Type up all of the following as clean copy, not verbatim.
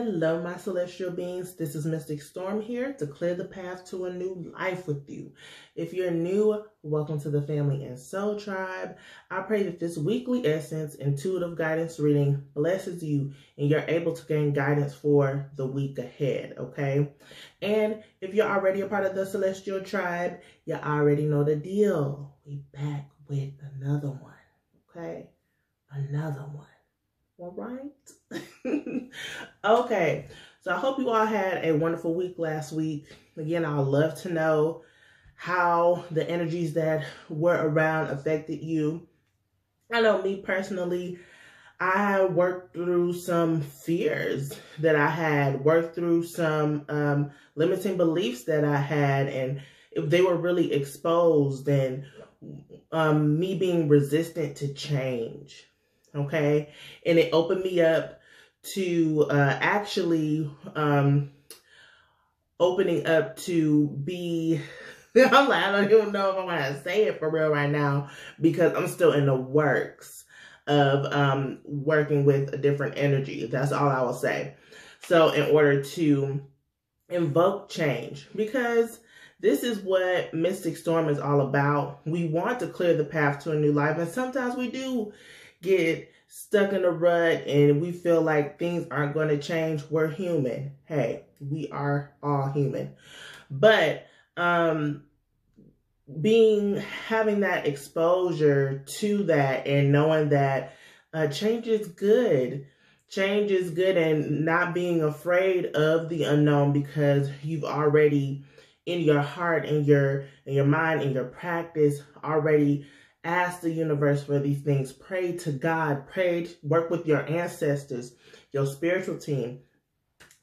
Hello, my celestial beings. This is Mystic Storm here to clear the path to a new life with you. If you're new, welcome to the Family and Soul Tribe. I pray that this weekly essence, intuitive guidance reading blesses you and you're able to gain guidance for the week ahead, okay? And if you're already a part of the Celestial Tribe, you already know the deal. We back with another one, okay? Another one. All right. Okay. So I hope you all had a wonderful week last week. Again, I'd love to know how the energies that were around affected you. I know me personally, I worked through some fears that I had, worked through some limiting beliefs that I had, and if they were really exposed, and me being resistant to change. Okay, and it opened me up to actually opening up to be, I'm like, I don't even know if I'm going to say it for real right now because I'm still in the works of working with a different energy. That's all I will say. So in order to invoke change, because this is what Mystic Storm is all about. We want to clear the path to a new life, and sometimes we do get stuck in a rut and we feel like things aren't going to change. We're human. Hey, we are all human. But having that exposure to that and knowing that change is good. Change is good, and not being afraid of the unknown because you've already in your heart, in your mind, in your practice already ask the universe for these things. Pray to God. Pray, work with your ancestors, your spiritual team.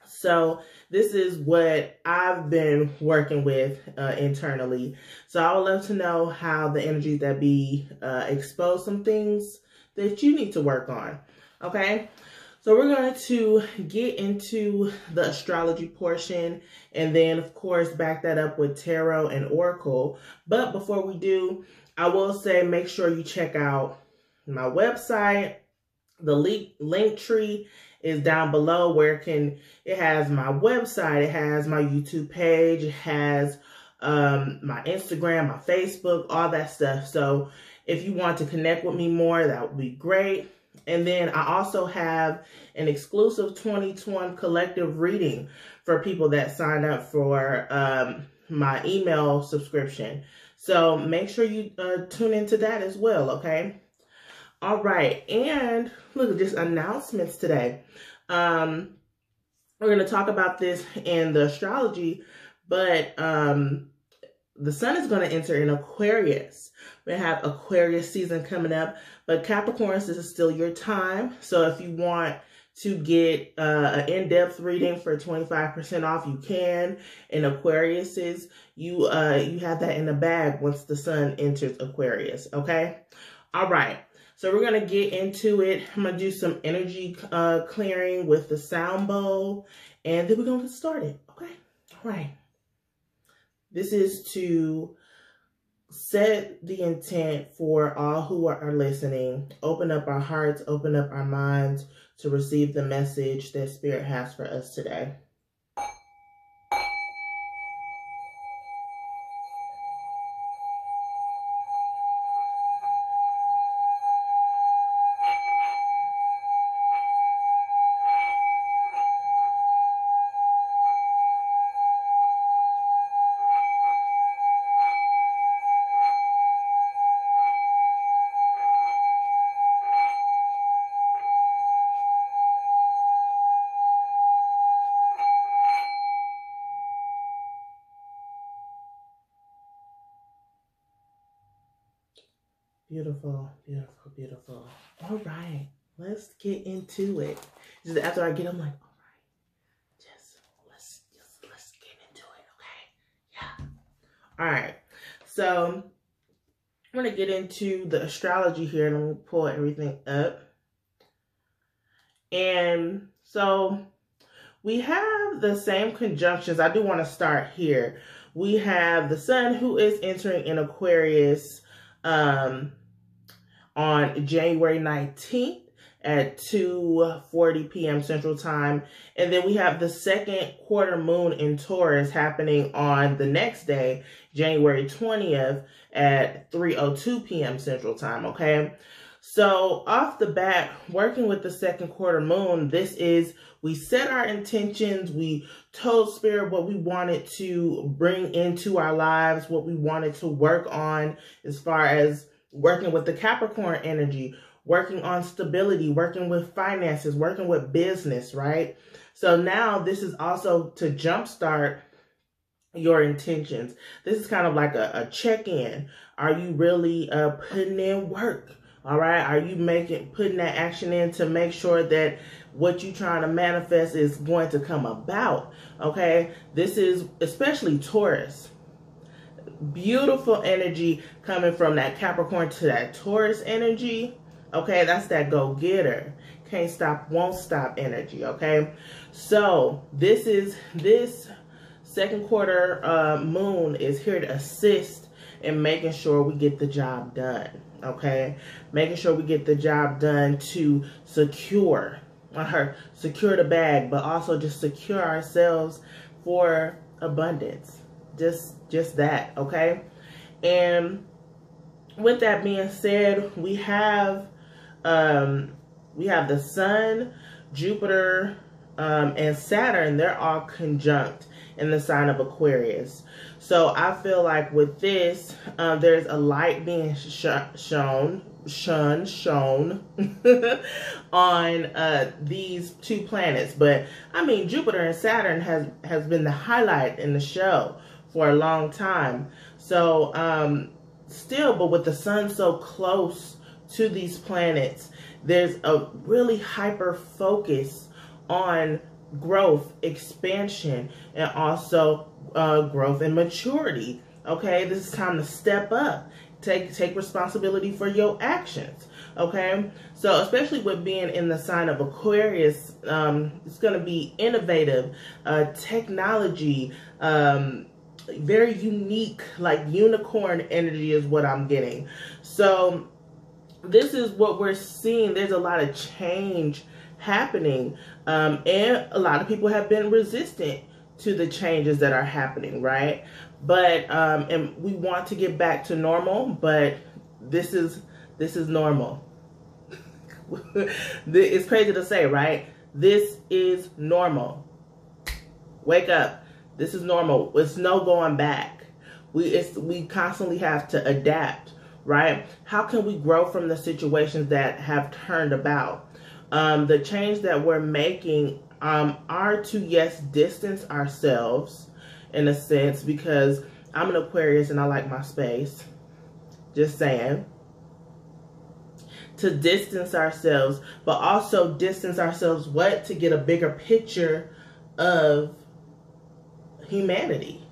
So this is what I've been working with internally. So I would love to know how the energies that be expose some things that you need to work on. Okay. So we're going to get into the astrology portion and then, of course, back that up with tarot and oracle. But before we do, I will say make sure you check out my website. The link tree is down below where it has my website, it has my YouTube page, it has my Instagram, my Facebook, all that stuff. So if you want to connect with me more, that would be great. And then I also have an exclusive 2021 collective reading for people that sign up for my email subscription. So make sure you tune into that as well, okay? All right, and look at just announcements today. We're going to talk about this in the astrology, but the sun is going to enter in Aquarius. We have Aquarius season coming up, but Capricorns, this is still your time. So if you want to get an in-depth reading for 25% off, you can. And Aquariuses, you have that in the bag once the sun enters Aquarius, okay? All right, so we're going to get into it. I'm going to do some energy clearing with the sound bowl, and then we're going to get started, okay? All right. This is to set the intent for all who are listening, open up our hearts, open up our minds to receive the message that Spirit has for us today. Beautiful, beautiful, beautiful. All right, let's get into it. Just after I get, I'm like, all right, let's get into it, okay? Yeah. All right, so I'm gonna get into the astrology here, and I'm gonna pull everything up. And so we have the same conjunctions. I do want to start here. We have the sun who is entering in Aquarius on January 19th, at 2:40 p.m. Central Time. And then we have the second quarter moon in Taurus happening on the next day, January 20th at 3:02 p.m. Central Time, okay? So off the bat, working with the second quarter moon, we set our intentions, we told Spirit what we wanted to bring into our lives, what we wanted to work on as far as working with the Capricorn energy, working on stability, working with finances, working with business, right? So now this is also to jumpstart your intentions. This is kind of like a check-in. Are you really putting in work? All right. Are you putting that action in to make sure that what you're trying to manifest is going to come about? Okay. This is especially Taurus. Beautiful energy coming from that Capricorn to that Taurus energy. Okay. That's that go-getter. Can't stop, won't stop energy. Okay. So this second quarter moon is here to assist in making sure we get the job done. Okay, making sure we get the job done to secure the bag, but also just secure ourselves for abundance. Just that, okay? And with that being said, we have the Sun, Jupiter, and Saturn. They're all conjunct in the sign of Aquarius. So I feel like with this, there's a light being shone on these two planets. But I mean, Jupiter and Saturn has been the highlight in the show for a long time. So still, but with the sun so close to these planets, there's a really hyper focus on growth, expansion, and also growth and maturity. Okay, this is time to step up, take responsibility for your actions. Okay, so especially with being in the sign of Aquarius, it's going to be innovative, technology, very unique, like unicorn energy is what I'm getting. So this is what we're seeing. There's a lot of change happening, and a lot of people have been resistant to the changes that are happening, right? But and we want to get back to normal, but this is normal. It's crazy to say, right? This is normal. Wake up. This is normal. It's no going back. We constantly have to adapt, right? How can we grow from the situations that have turned about? The change that we're making are to, yes, distance ourselves in a sense, because I'm an Aquarius and I like my space. Just saying. To distance ourselves, but also distance ourselves what? To get a bigger picture of humanity,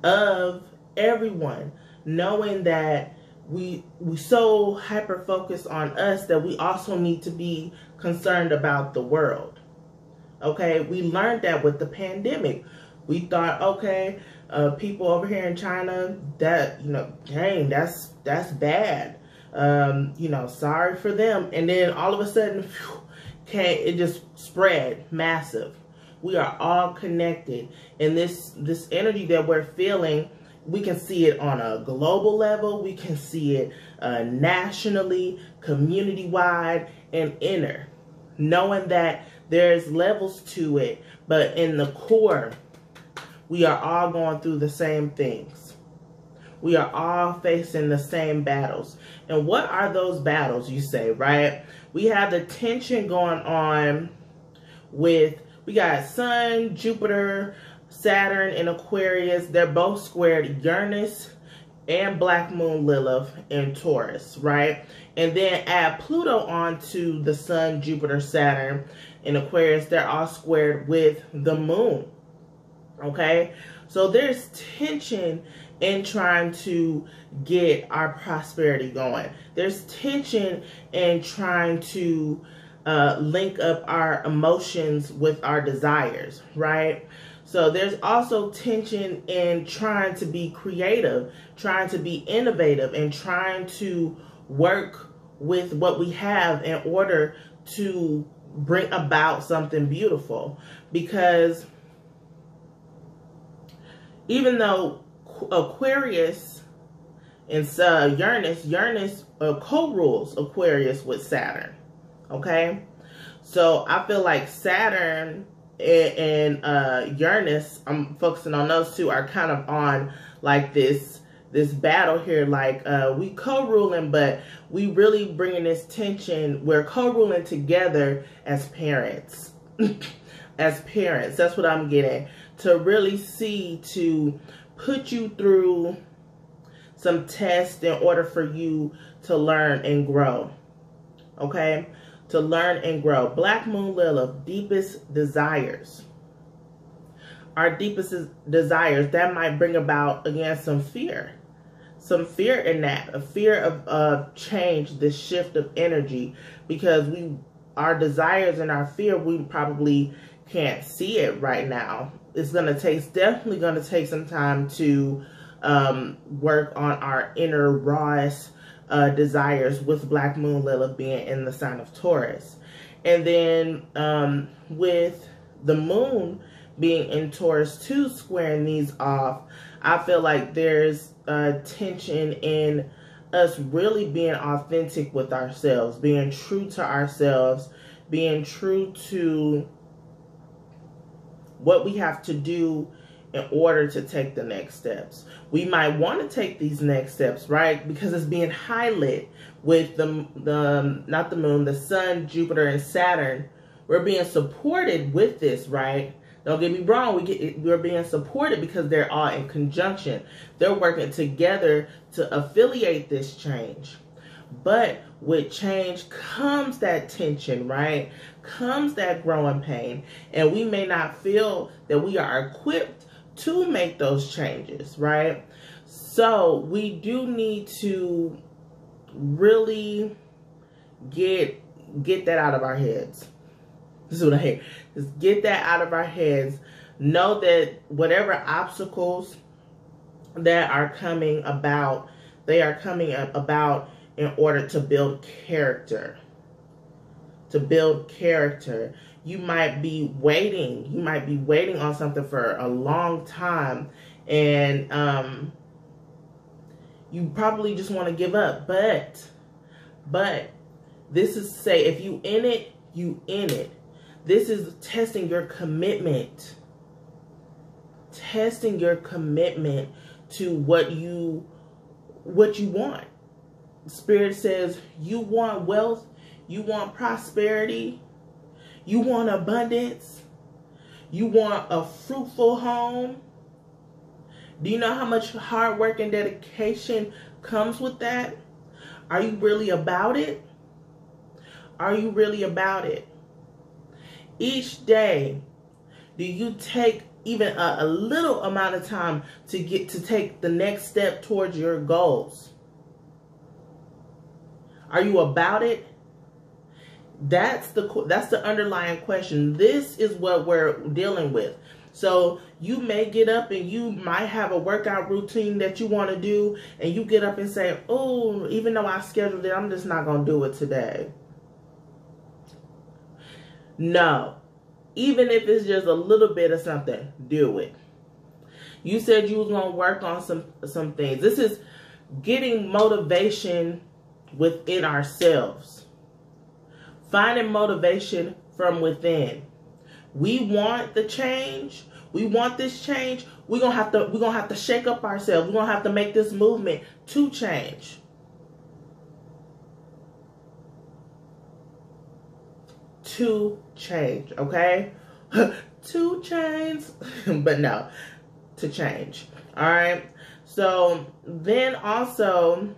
of everyone, knowing that we so hyper focus on us that we also need to be concerned about the world. Okay, we learned that with the pandemic. We thought, okay, people over here in China, that, you know, dang, that's bad. You know, sorry for them. And then all of a sudden, it just spread massive. We are all connected, and this energy that we're feeling, we can see it on a global level. We can see it nationally, community-wide, and inner. Knowing that there's levels to it, but in the core, we are all going through the same things. We are all facing the same battles. And what are those battles, you say, right? We have the tension going on with, we got Sun, Jupiter, Saturn, and Aquarius. They're both squared Uranus and Black Moon Lilith in Taurus, right? And then add Pluto onto the Sun, Jupiter, Saturn in Aquarius. They're all squared with the Moon, okay? So there's tension in trying to get our prosperity going. There's tension in trying to link up our emotions with our desires, right? So there's also tension in trying to be creative, trying to be innovative, and trying to work with what we have in order to bring about something beautiful. Because even though Aquarius and Uranus co-rules Aquarius with Saturn, okay? So I feel like Saturn and Uranus, I'm focusing on those two, are kind of on like this battle here. Like we co-ruling, but we really bringing this tension. We're co-ruling together as parents. As parents, that's what I'm getting. To really see, to put you through some tests in order for you to learn and grow. Okay? To learn and grow. Black Moon Lilith, deepest desires. Our deepest desires, that might bring about, again, some fear. Some fear in that. A fear of change, this shift of energy. Because our desires and our fear, we probably can't see it right now. It's definitely going to take some time to work on our inner rawest desires, with Black Moon Lilith being in the sign of Taurus. And then with the moon being in Taurus too, squaring these off, I feel like there's tension in us really being authentic with ourselves, being true to ourselves, being true to what we have to do in order to take the next steps. We might want to take these next steps, right? Because it's being highlit with not the moon, the sun, Jupiter, and Saturn. We're being supported with this, right? Don't get me wrong, we're being supported because they're all in conjunction. They're working together to affiliate this change. But with change comes that tension, right? Comes that growing pain. And we may not feel that we are equipped to make those changes, right? So we do need to really get that out of our heads. This is what I hear. Just get that out of our heads. Know that whatever obstacles that are coming about, they are coming about in order to build character. To build character. You might be waiting. You might be waiting on something for a long time. And you probably just want to give up. But this is, say, if you in it, you in it. This is testing your commitment. Testing your commitment to what you want. Spirit says you want wealth, you want prosperity, you want abundance, you want a fruitful home. Do you know how much hard work and dedication comes with that? Are you really about it? Are you really about it? Each day, do you take even a little amount of time to take the next step towards your goals? Are you about it? That's the underlying question. This is what we're dealing with. So you may get up and you might have a workout routine that you want to do, and you get up and say, oh, even though I scheduled it, I'm just not going to do it today. No. Even if it's just a little bit of something, do it. You said you was going to work on some things. This is getting motivation within ourselves. Finding motivation from within. We want the change. We want this change. We're gonna have to shake up ourselves. We're gonna have to make this movement to change. To change, okay? To change. But no, to change. All right. So then also,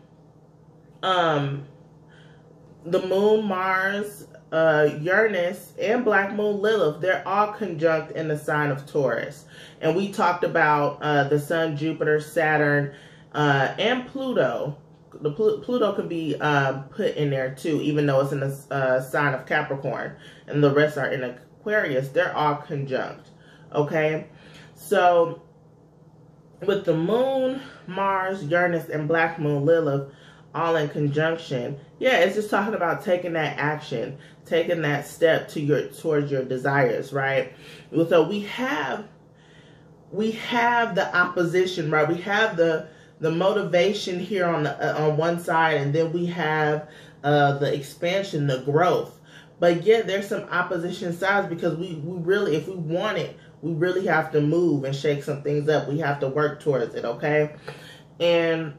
the moon, Mars, Uranus, and Black Moon Lilith, they're all conjunct in the sign of Taurus. And we talked about the sun, Jupiter, Saturn, and Pluto. Pluto can be put in there too, even though it's in the sign of Capricorn, and the rest are in Aquarius. They're all conjunct. Okay? So with the moon, Mars, Uranus, and Black Moon Lilith all in conjunction. Yeah, it's just talking about taking that action, taking that step towards your desires, right? So we have the opposition, right? We have the motivation here on one side, and then we have the expansion, the growth. But yet there's some opposition sides, because we really, if we want it, we really have to move and shake some things up. We have to work towards it, okay? And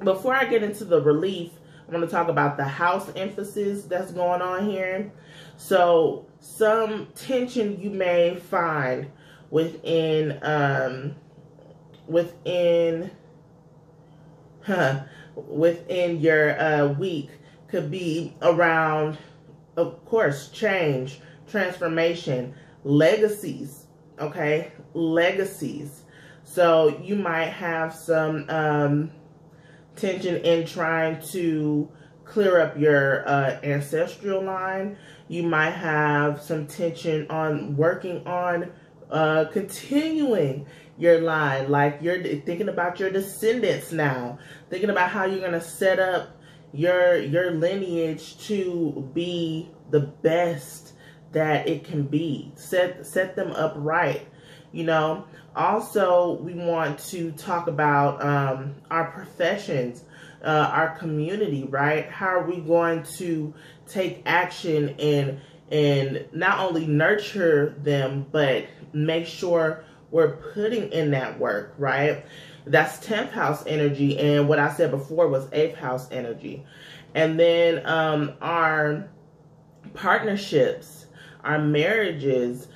before I get into the relief, I want to talk about the house emphasis that's going on here. So some tension you may find within your week could be around, of course, change, transformation, legacies, okay? Legacies. So you might have some tension in trying to clear up your ancestral line. You might have some tension on working on continuing your line, like you're thinking about your descendants now, thinking about how you're going to set up your lineage to be the best that it can be. Set them up right, you know. Also, we want to talk about our professions, our community, right? How are we going to take action and not only nurture them, but make sure we're putting in that work, right? That's 10th house energy, and what I said before was 8th house energy. And then our partnerships, our marriages,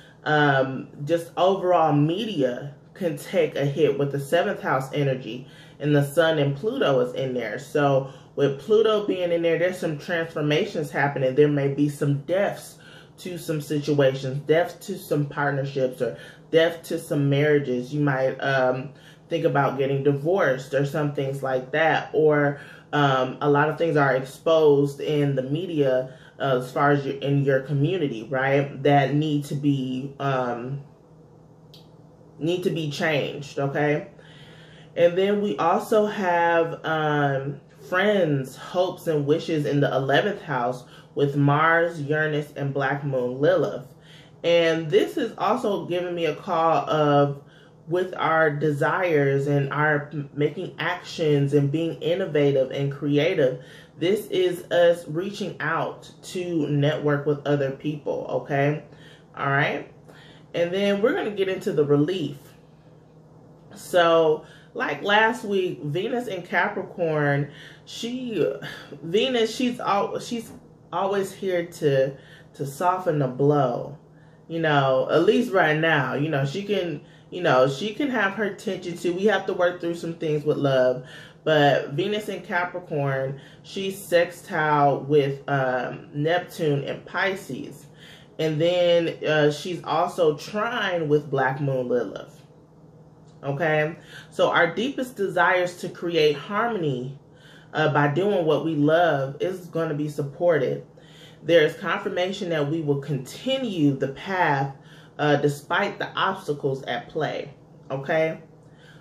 just overall media can take a hit with the 7th house energy, and the sun and Pluto is in there. So with Pluto being in there, there's some transformations happening. There may be some deaths to some situations, death to some partnerships, or death to some marriages. You might think about getting divorced or some things like that, or a lot of things are exposed in the media as far as in your community, right, that need to be changed, okay? And then we also have friends, hopes, and wishes in the 11th house with Mars, Uranus, and Black Moon Lilith. And this is also giving me a call of, with our desires and our making actions and being innovative and creative, this is us reaching out to network with other people, okay? All right? And then we're going to get into the relief. So, like last week, Venus in Capricorn, she's always here to soften the blow. You know, at least right now, you know, she can have her tension too. We have to work through some things with love. But Venus in Capricorn, she's sextile with Neptune and Pisces. And then she's also trine with Black Moon Lilith. Okay? So our deepest desires to create harmony by doing what we love is going to be supported. There is confirmation that we will continue the path despite the obstacles at play. Okay?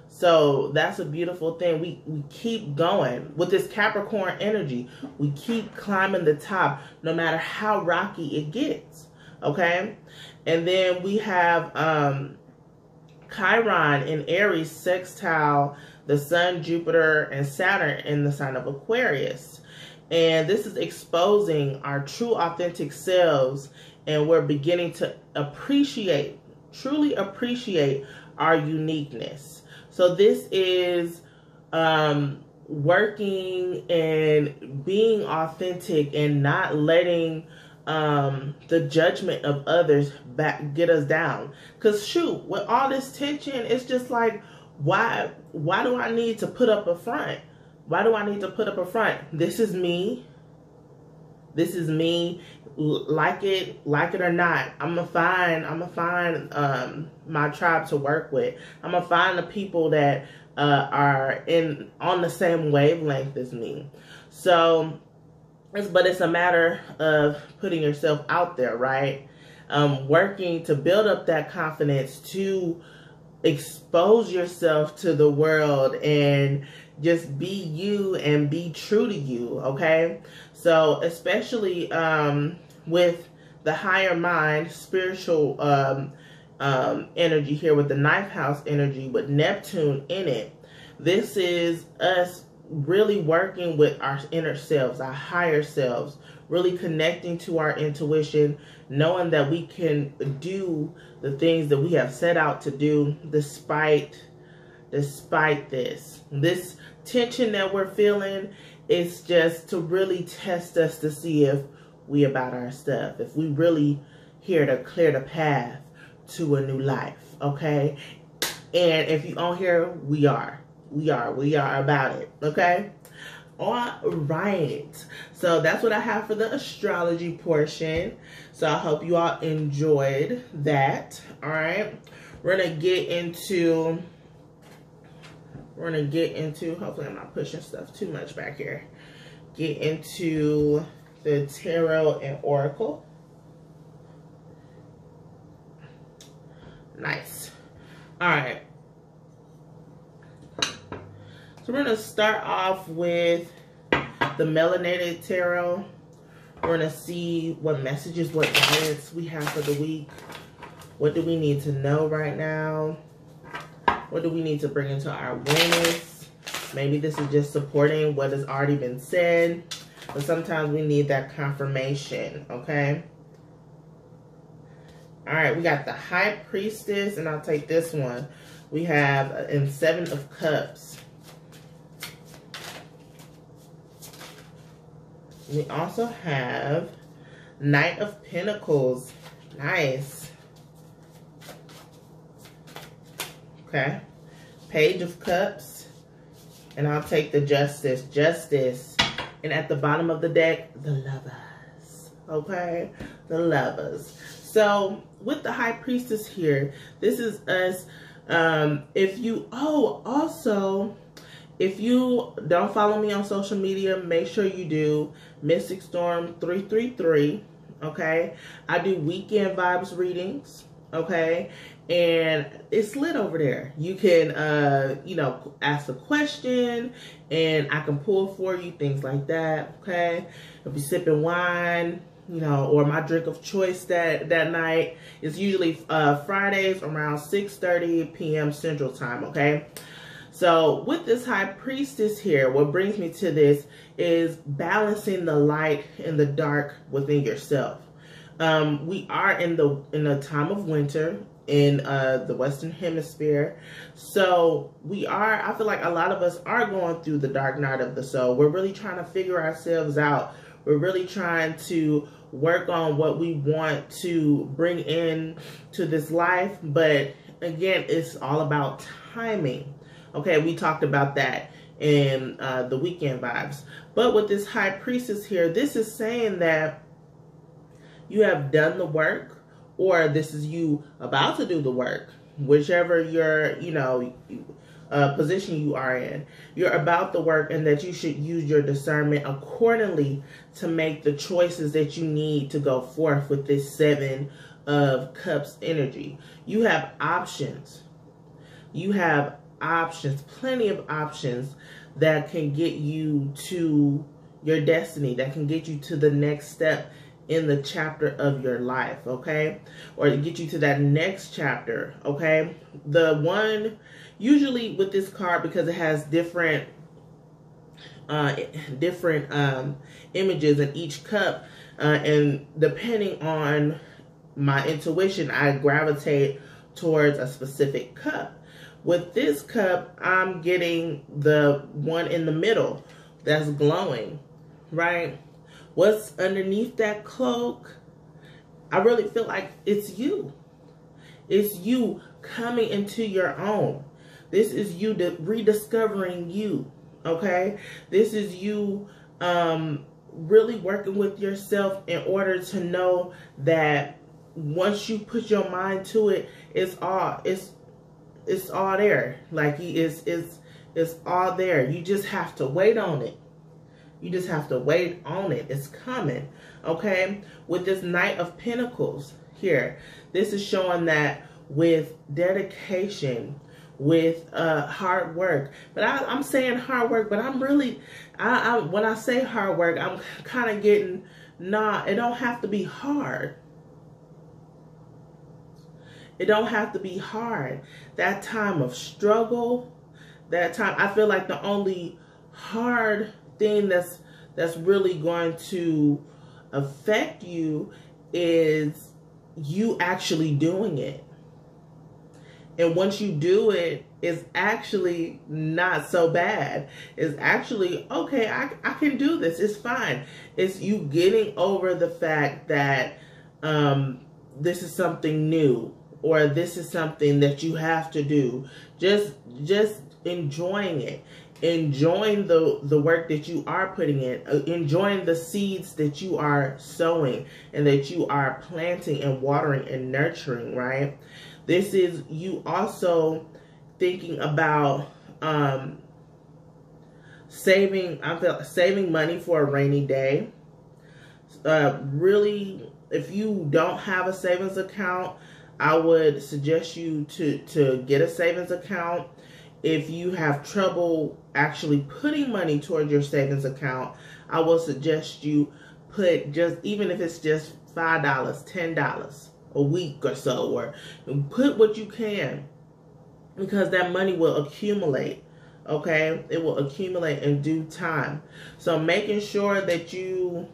So that's a beautiful thing. We keep going. With this Capricorn energy, we keep climbing the top no matter how rocky it gets. Okay? And then we have Chiron in Aries sextile the Sun, Jupiter, and Saturn in the sign of Aquarius. And this is exposing our true authentic selves, and we're beginning to appreciate, truly appreciate our uniqueness. So this is working and being authentic and not letting the judgment of others get us down. Because shoot, with all this tension, it's just like, why do I need to put up a front? Why do I need to put up a front? This is me. This is me. Like it or not, I'm gonna find my tribe to work with. I'm gonna find the people that are on the same wavelength as me. So, it's a matter of putting yourself out there, right? Working to build up that confidence to expose yourself to the world and just be you and be true to you, okay? So especially with the higher mind, spiritual energy here with the ninth house energy with Neptune in it, this is us really working with our inner selves, our higher selves, really connecting to our intuition, knowing that we can do the things that we have set out to do despite this tension that we're feeling. Is just to really test us to see if we about our stuff, if we really here to clear the path to a new life, okay? And if you on here, we are about it, okay? All right, so that's what I have for the astrology portion. So I hope you all enjoyed that. All right, we're gonna get into hopefully I'm not pushing stuff too much back here. Get into the tarot and oracle. Nice. All right. So we're going to start off with the melanated tarot. We're going to see what messages, what guidance we have for the week. What do we need to know right now? What do we need to bring into our awareness? Maybe this is just supporting what has already been said. But sometimes we need that confirmation, okay? All right, we got the High Priestess, and I'll take this one. We have in Seven of Cups. We also have Knight of Pentacles. Nice. Okay. Page of Cups. And I'll take the Justice. Justice. And at the bottom of the deck, the Lovers. Okay? The Lovers. So, with the High Priestess here, this is us. If you don't follow me on social media, make sure you do. Mystic Storm 333, okay? I do weekend vibes readings, okay? And it's lit over there. You can, ask a question, and I can pull for you, things like that, okay? If you're sipping wine, or my drink of choice that night is usually Fridays around 6:30 p.m. Central Time, okay? So with this High Priestess here, what brings me to this is balancing the light and the dark within yourself. We are in the time of winter in the Western Hemisphere. So I feel like a lot of us are going through the dark night of the soul. We're really trying to figure ourselves out. We're really trying to work on what we want to bring in to this life. But again, it's all about timing. Okay, we talked about that in the weekend vibes. But with this High Priestess here, this is saying that you have done the work, or this is you about to do the work, whichever your, position you are in. You're about the work, and that you should use your discernment accordingly to make the choices that you need to go forth with this Seven of Cups energy. You have options. You have options, plenty of options that can get you to your destiny, that can get you to the next step in the chapter of your life, okay? Or to get you to that next chapter, okay? The one, usually with this card, because it has different images in each cup, and depending on my intuition, I gravitate towards a specific cup. With this cup, I'm getting the one in the middle that's glowing, right? What's underneath that cloak? I really feel like it's you. It's you coming into your own. This is you rediscovering you, okay? This is you really working with yourself in order to know that once you put your mind to it, it's all there. Like it's all there. You just have to wait on it. You just have to wait on it. It's coming, okay? With this Knight of Pentacles here, this is showing that with dedication, with hard work. But I'm saying hard work, but I'm really, when I say hard work, I'm kind of getting, nah, it don't have to be hard. It don't have to be hard. That time of struggle, that time, I feel like the only hard thing that's really going to affect you is you actually doing it. And once you do it, it's actually not so bad. It's actually, okay, I can do this. It's fine. It's you getting over the fact that this is something new, or this is something that you have to do. Just enjoying it. Enjoying the work that you are putting in. Enjoying the seeds that you are sowing and that you are planting and watering and nurturing, right? This is you also thinking about saving money for a rainy day. Really, if you don't have a savings account, I would suggest you to get a savings account. If you have trouble actually putting money towards your savings account, I will suggest you put even if it's just $5, $10 a week or so, or put what you can, because that money will accumulate. Okay, it will accumulate in due time. So making sure that you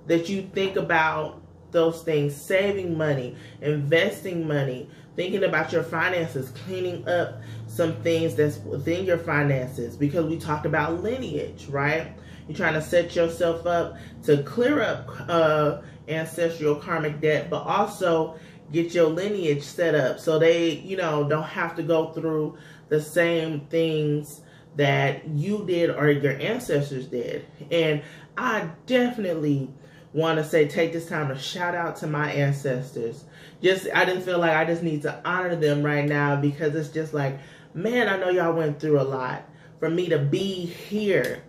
think about those things, saving money, investing money, thinking about your finances, cleaning up some things that's within your finances, because we talked about lineage, right? You're trying to set yourself up to clear up ancestral karmic debt, but also get your lineage set up so they, don't have to go through the same things that you did or your ancestors did. And I definitely want to take this time to shout out to my ancestors. I didn't feel like I just need to honor them right now, because it's just like, man, I know y'all went through a lot. For me to be here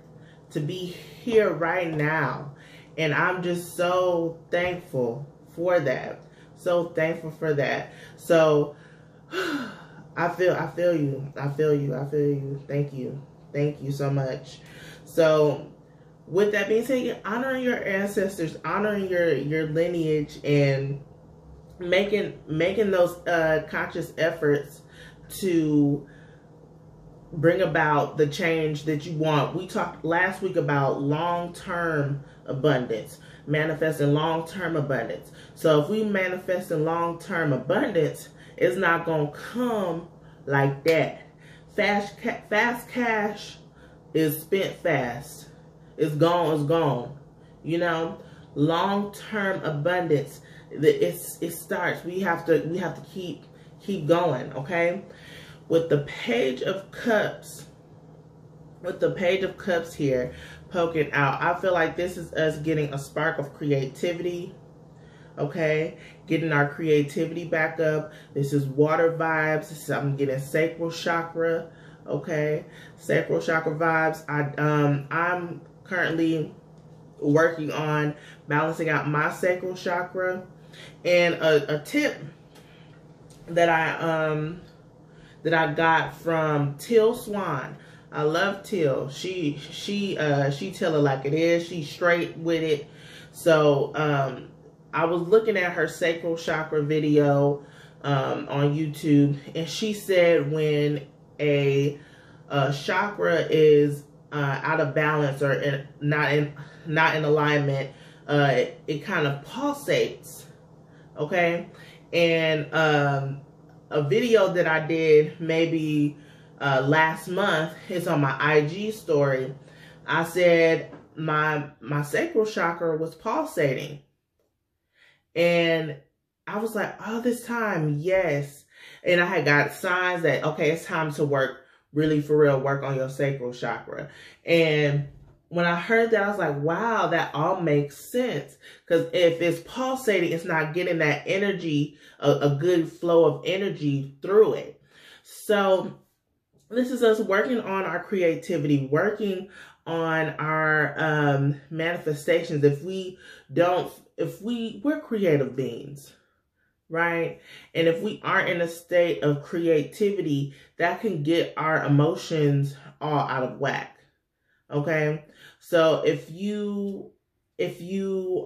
right now. And I'm just so thankful for that. So thankful for that. So I feel you. Thank you. Thank you so much. So with that being said, honoring your ancestors, honoring your lineage, and making those conscious efforts to bring about the change that you want. We talked last week about long-term abundance, manifesting long-term abundance. So if we manifest in long-term abundance, it's not going to come like that. Fast cash is spent fast. It's gone. Long-term abundance, it starts. We have to keep going, okay? With the Page of Cups, here poking out, I feel like this is us getting a spark of creativity, okay? Getting our creativity back up. This is water vibes. I'm getting sacral chakra, okay? Sacral chakra vibes. I'm currently working on balancing out my sacral chakra. And a tip that I got from Teal Swan. I love Teal. She tell it like it is. She's straight with it. So I was looking at her sacral chakra video on YouTube, and she said when a chakra is out of balance or not in alignment, it kind of pulsates. Okay, and a video that I did maybe last month is on my IG story. I said my sacral chakra was pulsating, and I was like, all this time, yes. And I had got signs that, okay, it's time to work, really for real, work on your sacral chakra. And when I heard that, I was like, wow, that all makes sense. Because if it's pulsating, it's not getting that energy, a good flow of energy through it. So this is us working on our creativity, working on our manifestations. We're creative beings. right? And if we aren't in a state of creativity, that can get our emotions all out of whack. Okay? So if you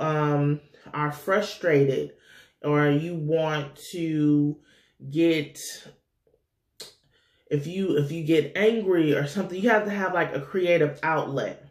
are frustrated, or you want to get, if you get angry or something, you have to have like a creative outlet.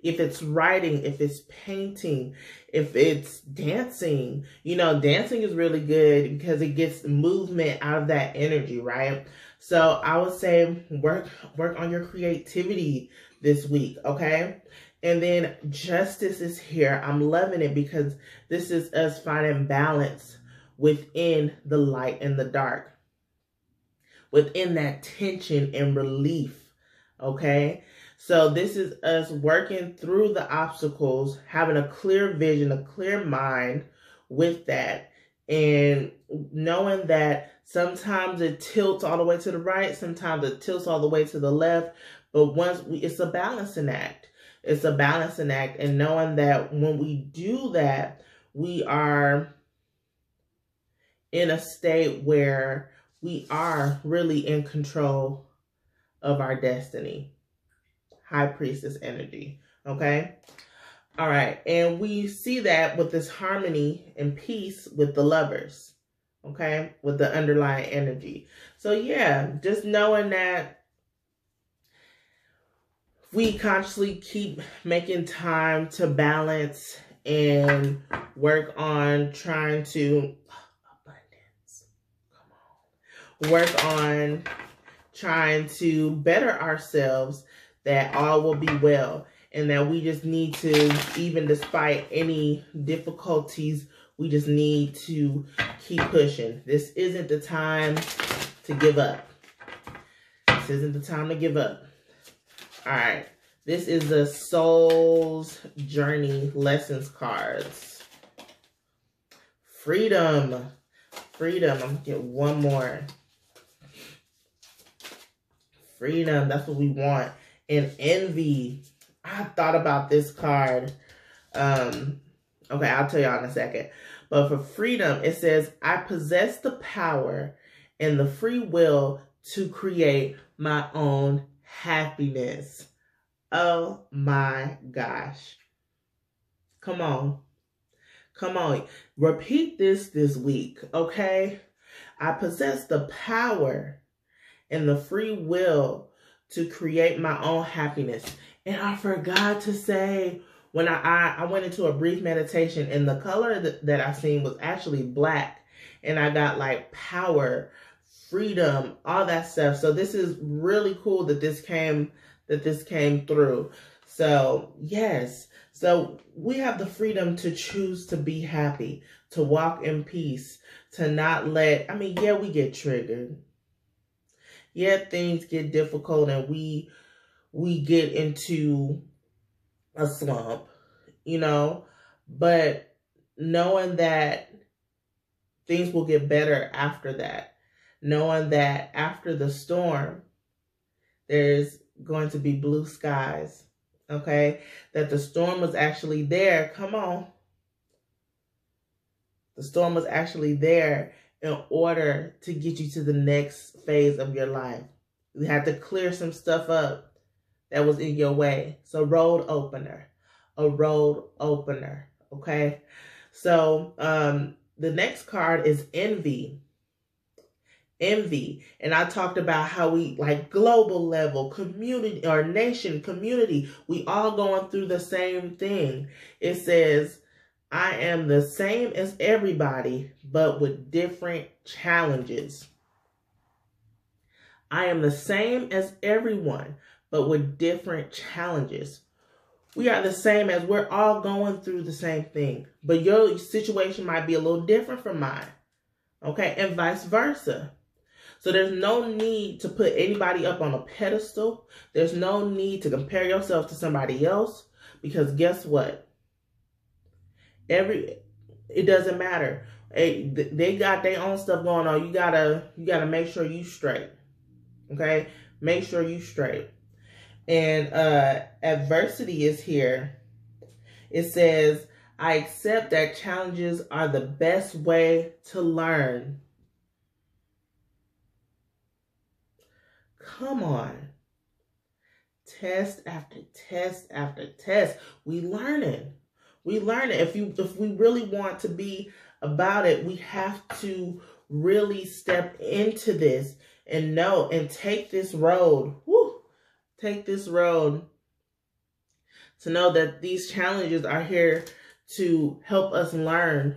If it's writing, if it's painting, if it's dancing, dancing is really good because it gets movement out of that energy, right? So I would say work on your creativity this week, okay? And then justice is here. I'm loving it because this is us finding balance within the light and the dark, within that tension and relief, okay? So this is us working through the obstacles, having a clear vision, a clear mind with that, and knowing that sometimes it tilts all the way to the right, sometimes it tilts all the way to the left, but it's a balancing act. It's a balancing act, and knowing that when we do that, we are in a state where we are really in control of our destiny. High Priestess energy, okay? All right, and we see that with this harmony and peace with the Lovers, okay? With the underlying energy. So yeah, just knowing that we consciously keep making time to balance and work on trying to, abundance, come on. Work on trying to better ourselves, that all will be well, and that we just need to, even despite any difficulties, we just need to keep pushing. This isn't the time to give up. This isn't the time to give up. All right. This is the Soul's Journey Lessons cards. Freedom. Freedom. I'm going to get one more. Freedom. That's what we want. And Envy. I thought about this card. Okay, I'll tell y'all in a second. But for freedom, it says, I possess the power and the free will to create my own happiness. Oh my gosh. Come on. Come on. Repeat this week, okay? I possess the power and the free will to create my own happiness. And I forgot to say, when I went into a brief meditation, and the color that I seen was actually black, and I got like power, freedom, all that stuff. So this is really cool that this came through. So yes, so we have the freedom to choose to be happy, to walk in peace, to not let, yeah, we get triggered. Yeah, things get difficult and we get into a slump, but knowing that things will get better after that, knowing that after the storm, there's going to be blue skies, okay? That the storm was actually there. Come on. The storm was actually there in order to get you to the next phase of your life. You had to clear some stuff up that was in your way. So road opener, a road opener, okay? So the next card is Envy. Envy. And I talked about how we, like, global level, community, or nation, community, we all going through the same thing. It says, I am the same as everybody, but with different challenges. I am the same as everyone, but with different challenges. We are the same, as we're all going through the same thing, but your situation might be a little different from mine, okay? And vice versa. So there's no need to put anybody up on a pedestal. There's no need to compare yourself to somebody else, because guess what? It doesn't matter. They got their own stuff going on. You gotta make sure you straight. Okay? Make sure you straight. And adversity is here. It says, I accept that challenges are the best way to learn. Come on. Test after test after test. We learning. We learning. If we really want to be about it, we have to really step into this and know and take this road. Woo, take this road to know that these challenges are here to help us learn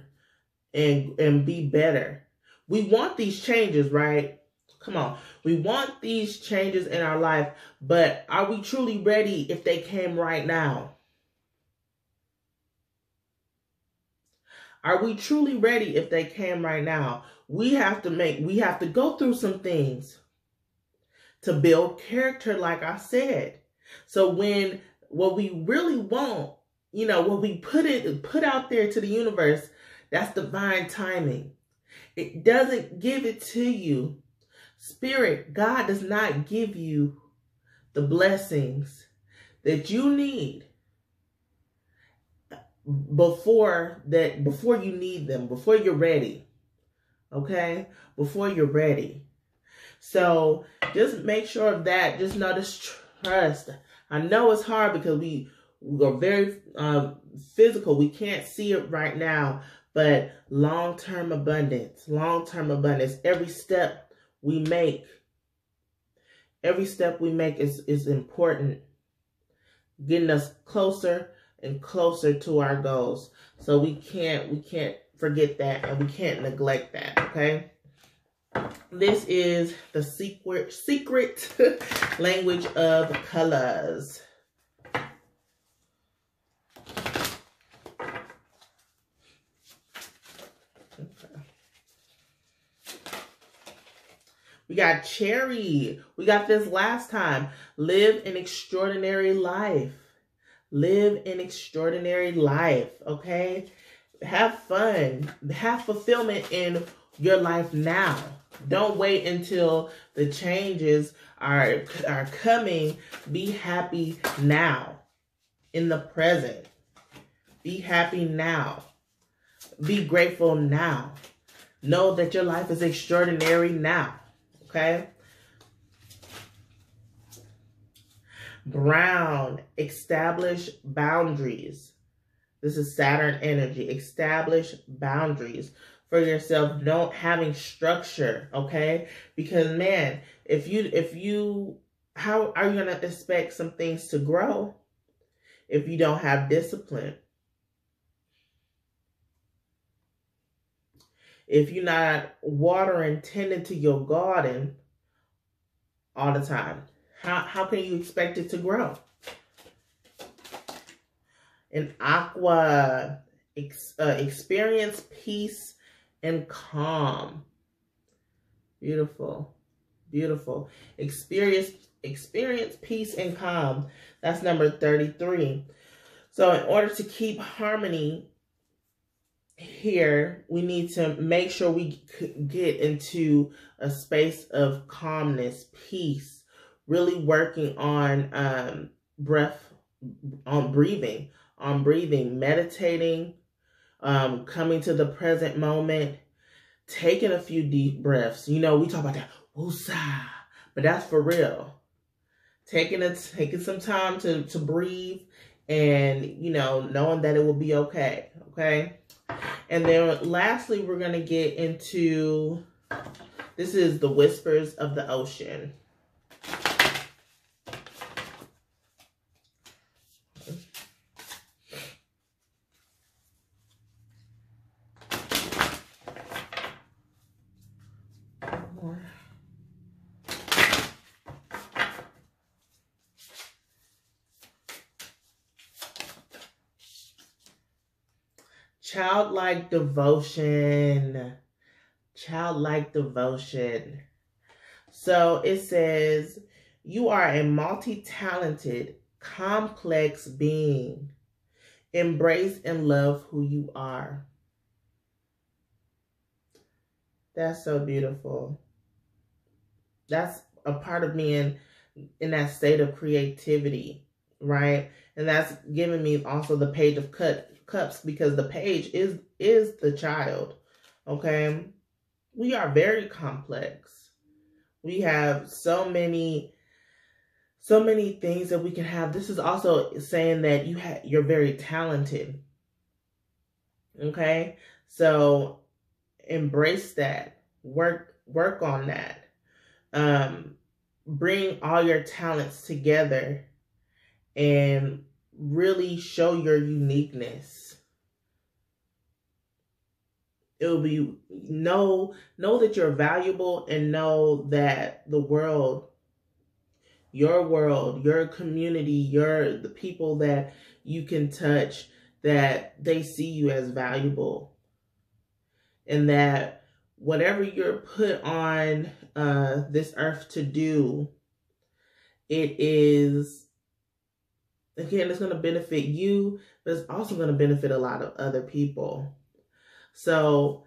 and be better. We want these changes, right? Come on. We want these changes in our life, but are we truly ready if they came right now? Are we truly ready if they came right now? We have to go through some things to build character, like I said. So when what we really want, what we put out there to the universe, that's divine timing. It doesn't give it to you. Spirit, God does not give you the blessings that you need before you need them, before you're ready. Okay? Before you're ready. So just make sure of that. Just notice trust. I know it's hard because we are very physical. We can't see it right now, but long-term abundance, every step we make is important, getting us closer and closer to our goals. So we can't forget that, and we can't neglect that. Okay. This is the secret language of colors. We got cherry. We got this last time. Live an extraordinary life. Live an extraordinary life, okay? Have fun. Have fulfillment in your life now. Don't wait until the changes are coming. Be happy now. In the present. Be happy now. Be grateful now. Know that your life is extraordinary now. Okay? Brown, establish boundaries. This is Saturn energy. Establish boundaries for yourself. Don't having structure, okay? Because man, if you how are you going to expect some things to grow if you don't have discipline? If you're not watering, tending to your garden all the time, how can you expect it to grow? And Aqua, experience peace and calm. Beautiful. Beautiful. Experience peace and calm. That's number 33. So in order to keep harmony here, we need to make sure we get into a space of calmness, peace, really working on breathing, meditating, coming to the present moment, taking a few deep breaths. We talk about that, woosah, but that's for real. Taking some time to breathe and, knowing that it will be okay. Okay. And then lastly, we're going to get into, this is the whispers of the ocean. Childlike devotion. Childlike devotion. So it says, you are a multi-talented, complex being. Embrace and love who you are. That's so beautiful. That's a part of me in that state of creativity, right? And that's giving me also the page of of Cups, because the page is the child. Okay? We are very complex. We have so many things that we can have. This is also saying that you're very talented. Okay? So embrace that. Work on that. Bring all your talents together and really show your uniqueness. It will be know that you're valuable, and know that the world, your community, the people that you can touch, that they see you as valuable, and that whatever you're put on this earth to do, it is, again, it's going to benefit you, but it's also going to benefit a lot of other people. So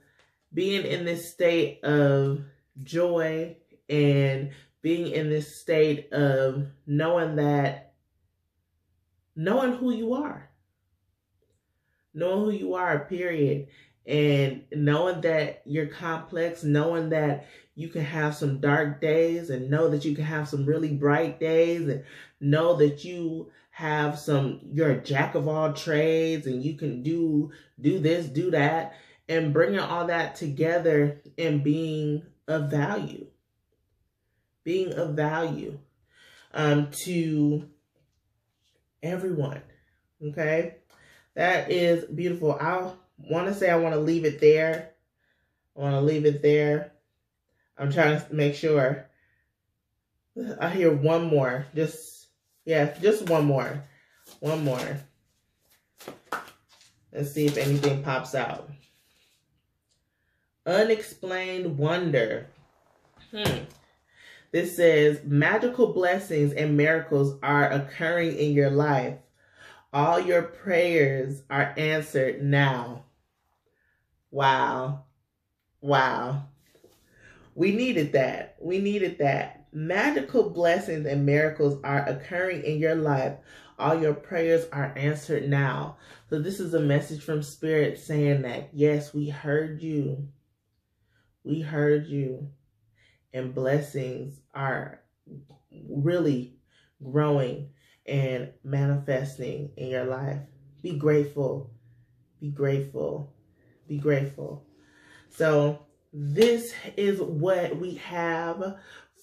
being in this state of joy and being in this state of knowing who you are, period. And knowing that you're complex, knowing that you can have some dark days, and know that you can have some really bright days, and know that you're a jack of all trades, and you can do this, do that, and bringing all that together and being of value. To everyone. Okay? That is beautiful. I want to leave it there. I'm trying to make sure. I hear one more. Just one more. Let's see if anything pops out. Unexplained wonder. This says, magical blessings and miracles are occurring in your life. All your prayers are answered now. Wow. We needed that. Magical blessings and miracles are occurring in your life. All your prayers are answered now. So this is a message from Spirit saying that, yes, we heard you. And blessings are really growing and manifesting in your life. Be grateful. So this is what we have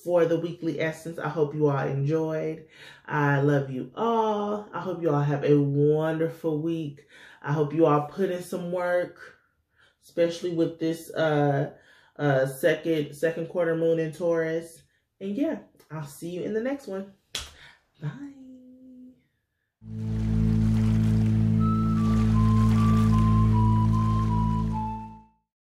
for the weekly essence. I hope you all enjoyed. I love you all. I hope you all have a wonderful week. I hope you all put in some work, especially with this second quarter moon in Taurus. And yeah, I'll see you in the next one. Bye.